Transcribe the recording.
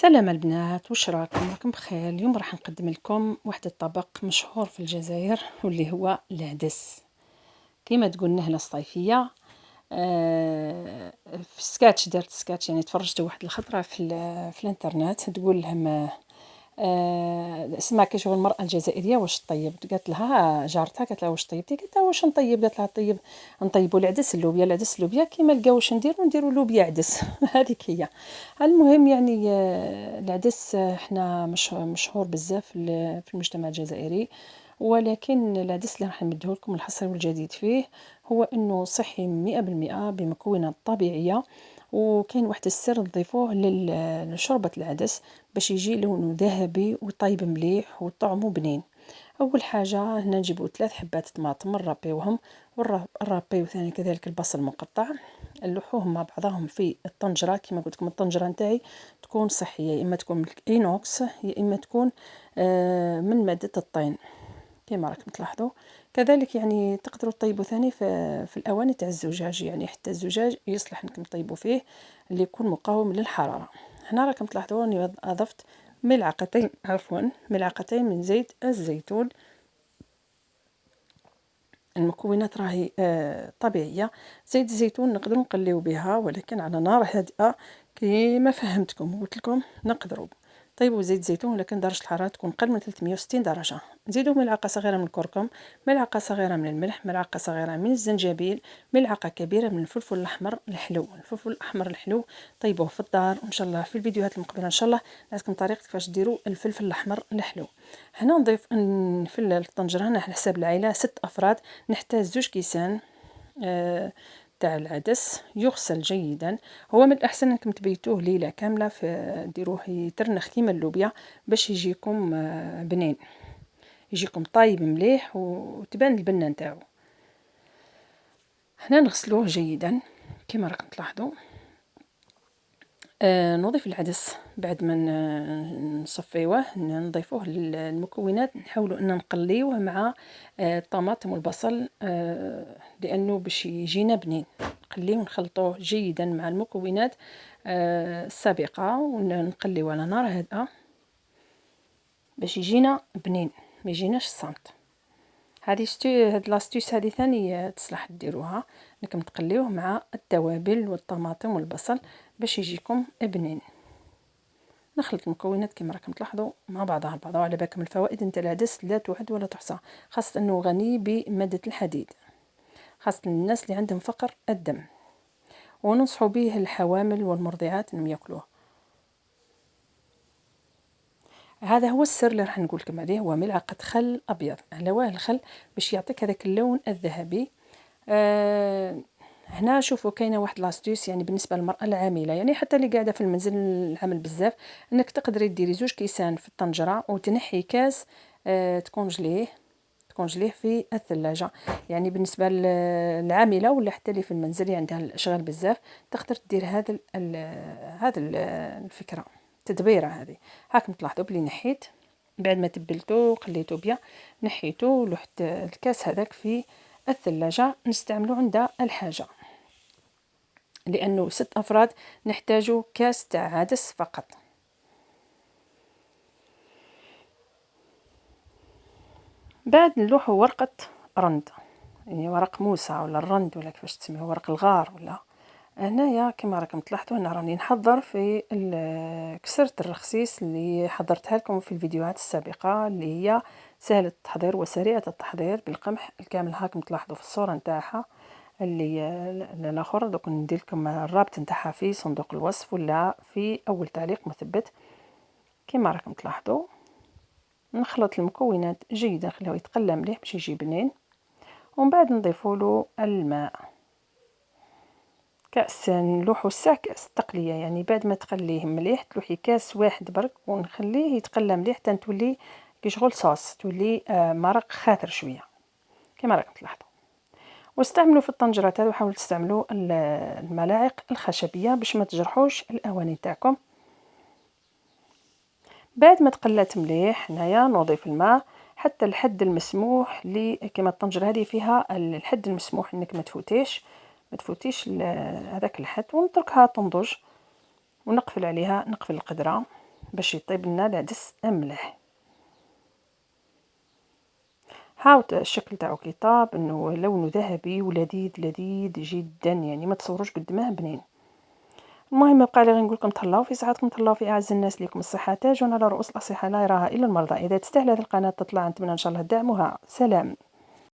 سلام البنات، واش راكم بخير؟ اليوم راح نقدم لكم واحد الطبق مشهور في الجزائر واللي هو العدس. كما تقول نهله الصيفيه. في سكاتش درت سكاتش، يعني تفرجت واحد الخطره في الانترنت تقول لهم اسمع كي شغل المرأة الجزائرية واش طيب. قالت لها جارتها، قالت لها واش طيبتي؟ قالت لها واش نطيب؟ قالت لها طيب نطيبوا العدس اللوبيا. العدس اللوبيا كيما لقاو واش نديروا لوبيا عدس. هذيك هي. المهم يعني العدس احنا مشهور بزاف في المجتمع الجزائري، ولكن العدس اللي راح نمديه لكم الحصري والجديد فيه هو انه صحي 100% بمكونات طبيعيه. وكاين واحد السر نضيفوه لشوربة العدس باش يجي لونه ذهبي وطيب مليح وطعمه بنين. اول حاجه هنا نجيبوا 3 حبات طماطم نربيوهم، ونربيو ثاني كذلك البصل المقطع، نلوحوهم مع بعضهم في الطنجره. كما قلت لكم الطنجره نتاعي تكون صحيه، يا اما تكون من الاينوكس يا اما تكون من ماده الطين كما راكم تلاحظوا. كذلك يعني تقدروا تطيبوا ثاني في الاواني تاع الزجاج، يعني حتى الزجاج يصلح انكم تطيبوا فيه اللي يكون مقاوم للحراره. هنا راكم تلاحظوا اني اضفت ملعقتين من زيت الزيتون. المكونات راهي طبيعيه. زيت الزيتون نقدروا نقليو بها ولكن على نار هادئه كما فهمتكم قلت لكم. نقدروا طيبوا زيت زيتون ولكن درجه الحراره تكون قل من 360 درجه. نزيدوا ملعقه صغيره من الكركم، ملعقه صغيره من الملح، ملعقه صغيره من الزنجبيل، ملعقه كبيره من الفلفل الاحمر الحلو. الفلفل الاحمر الحلو طيبوه في الدار، وان شاء الله في الفيديوهات المقبله ان شاء الله نعطيكم طريقه كيفاش ديروا الفلفل الاحمر الحلو. هنا نضيف في الطنجره هنا على حساب العائله 6 افراد. نحتاج 2 كيسان تاع العدس يغسل جيدا. هو من الاحسن انكم تبيتوه ليله كامله، ديروه يترنخ كيما اللوبيا باش يجيكم بنين، يجيكم طايب مليح وتبان البنه نتاعو. هنا نغسلوه جيدا كما راكم تلاحظوا. نضيف العدس بعد ما نصفيوه نضيفوه للمكونات. نحاولوا ان نقليوه مع الطماطم والبصل لانه باش يجينا بنين. نقليه ونخلطوه جيدا مع المكونات السابقه، ونقليوه على نار هادئه باش يجينا بنين ما يجيناش صامت. هاد لاستيس هذه ثاني تصلح ديروها، انكم تقليوه مع التوابل والطماطم والبصل باش يجيكم بنين. نخلط المكونات كما راكم تلاحظوا مع بعضها البعض. وعلى بالكم الفوائد نتاع العدس لا تعد ولا تحصى، خاصه انه غني بماده الحديد، خاصه الناس اللي عندهم فقر الدم، وننصح به الحوامل والمرضعات انهم ياكلوه. هذا هو السر اللي راح نقول لكم عليه، هو ملعقه خل ابيض. على واه الخل باش يعطيك هذاك اللون الذهبي. هنا شوفوا كاينه واحد لاستيس يعني بالنسبه للمراه العامله، يعني حتى اللي قاعده في المنزل العمل بزاف، انك تقدري ديري 2 كيسان في الطنجره وتنحي كاس تكونجليه في الثلاجه. يعني بالنسبه للعامله ولا حتى اللي في المنزل اللي عندها الاشغال بزاف تقدر دير هذا الفكره التدبيره هذه. هاكم تلاحظوا بلي نحيت بعد ما تبلته وقليته بيا، نحيته ولحت الكاس هذاك في الثلاجه نستعملو عند الحاجه، لانه 6 افراد نحتاجو كاس تاع عدس فقط. بعد نلوحو ورقه رند، يعني ورق موسى ولا الرند ولا كيفاش تسميه، ورق الغار ولا. هنايا كما راكم تلاحظوا انا راني نحضر في كسرة الرخسيس اللي حضرتها لكم في الفيديوهات السابقه، اللي هي سهله التحضير وسريعه التحضير بالقمح الكامل. هاكم تلاحظوا في الصوره نتاعها اللي الاخر. دوك ندير لكم الرابط نتاعها في صندوق الوصف ولا في اول تعليق مثبت. كما راكم تلاحظوا نخلط المكونات جيدا، نخليه يتقلى مليح باش يجي بنين، ومن بعد نضيفوا له الماء. كاس نلوحو الساع كاس التقليه، يعني بعد ما تقليه مليح تلوحي كاس واحد برك ونخليه يتقلى مليح حتى تولي كي شغل صوص، تولي مرق خاطر شويه كما راكم تلاحظوا. واستعملوا في الطنجرات هذو حاولوا تستعملوا الملاعق الخشبيه باش ما تجرحوش الاواني تاعكم. بعد ما تقلات مليح هنايا نضيف الماء حتى الحد المسموح لي. كما الطنجره هذه فيها الحد المسموح انك ما تفوتيش هذاك الحد، ونتركها تنضج ونقفل عليها، نقفل القدره باش يطيب لنا العدس مليح. هاو الشكل تاعو كي طاب، انه لونه ذهبي ولذيذ لذيذ جدا، يعني ما تصوروش قد ما بنين. المهم بقى لي غير نقول لكم تهلاو في صحتكم، تهلاو في اعز الناس ليكم الصحه، تاجون على رؤوس الاصحاء لا يراها الا المرضى. اذا تستاهل هذه القناه تطلع، نتمنى ان شاء الله تدعموها. سلام.